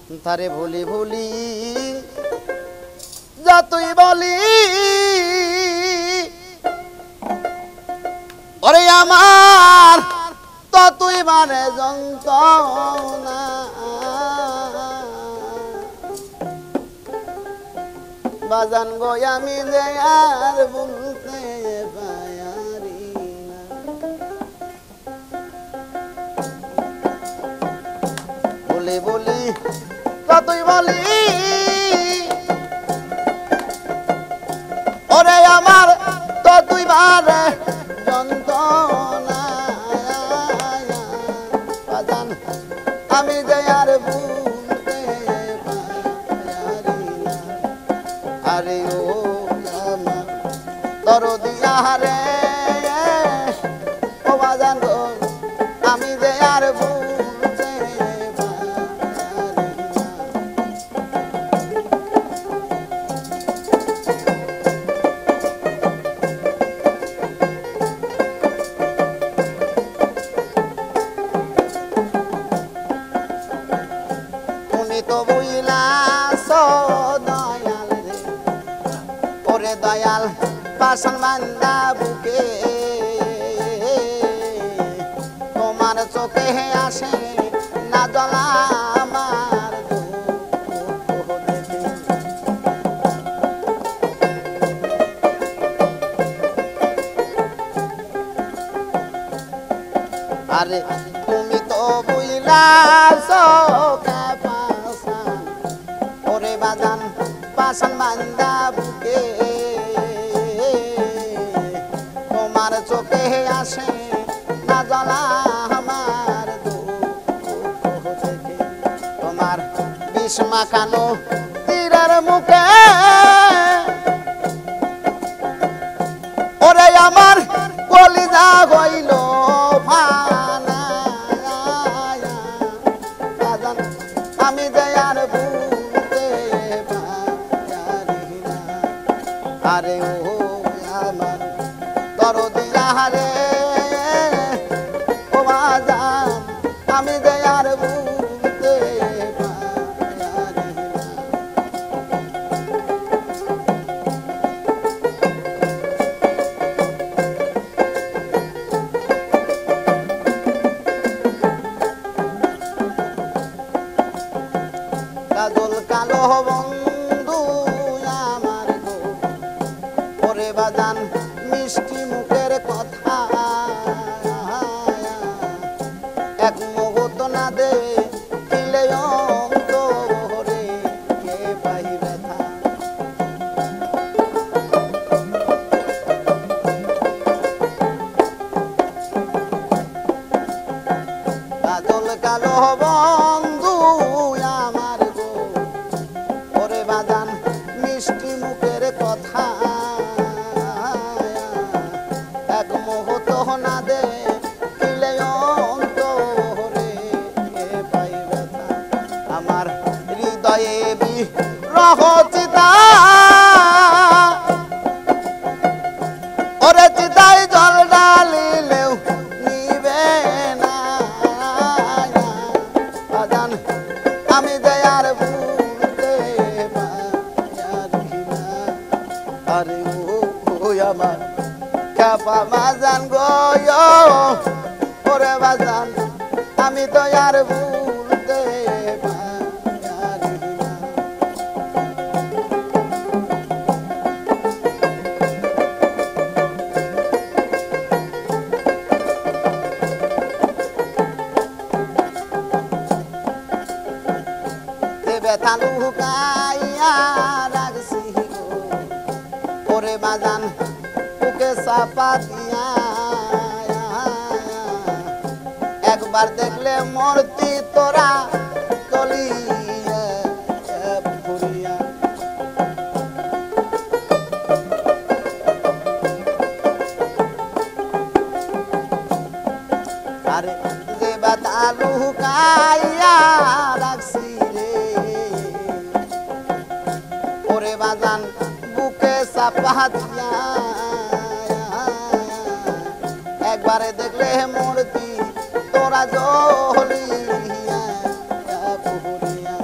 তারে ভুলি ভুলি যতই বলি ওরে আমার ততই মানে যন্ত্রণা বাজান গো আমি যে আর বলতে পারি না বলি বলি ততই বলি ওরে আমার ততই বারে যন্ত্রণা বাজান আমি যে আর বলতে পারি না আরে ও আমার দরদিয়া রে ও বাজান গো আমি যে আর বলতে তুমি তো বুঝলাস দয়াল রে ওরে দয়াল পাশান বান্দা বুকে তোমার চোখে আসে না জ্বলা আমার দুঃখ দেখে আরে তুমি তো বুঝলাস পাশান ওরে বাজান পাশান বান্দা বুকে তোমার চোখে আসে না জ্বলা আমার দুঃখ থেকে তোমার বিষ মাখানো তীরের মুখে ওরে আমার কলিজা হইল ফানা বাজান আমি যে আর ভুলতে পারি না আরে ও আমার দরদিয়া রে ও বাজান আমি যে আর ভুলতে পারি না কাজল কালো বন্ধু আমার গো ওরে বাজান মিষ্টি মুখের কথা এক মুহূর্ত না দে দিলে অন্তরে কে পাই ব্যথা কাজল কালো বন্ধু আমার গো ওরে বাজান মিষ্টি মুখের কথা এক মুহূর্ত না দে দিলে অন্তরে কে পাই ব্যথা আমার হৃদয়ে বিরহ চিতা ওরে চিতায় জল ডালিলেও নিবে না বাজান আমি যে আর ভুলতে পারি না আরে ও আমার কাপা বাজান গো ওরে বাজান আমি তো আর ভুলতে পারি না ব্যথা লুকাইয়া রাখছি গো ওরে বাজান বুকে চাপা দিয়া একবার দেখলে মূর্তি তোরা চলিয়া ফুরিয়া আরে যে ব্যথা লুকাইয়া রাখছি রে ওরে বাজান বুকে চাপা দিয়া একবারে দেখলে মূর্তি তোরা জ্বলিয়া ফুরিয়া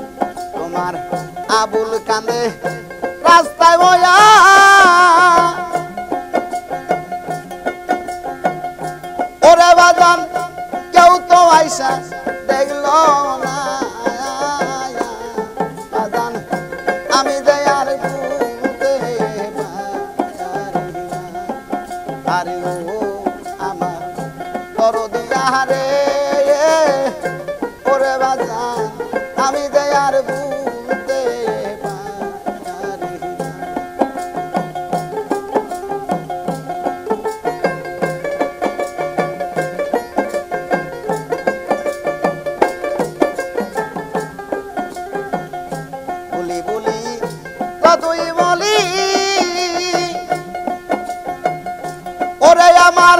আবুল কান্দে রাস্তায় বয়া ওরে বাজান কেউ তো আইসা দেখলো না বাজান আমি যে আর ভুলতে পারি না আরে ও আমার দরদি আহারে ওরে বাজান আমি যে আর ভুলতে পারি না বলি বলি কতই বলি ওরে আমার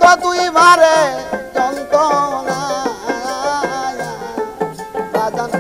ততই মারে যন্ত্রণা বাজান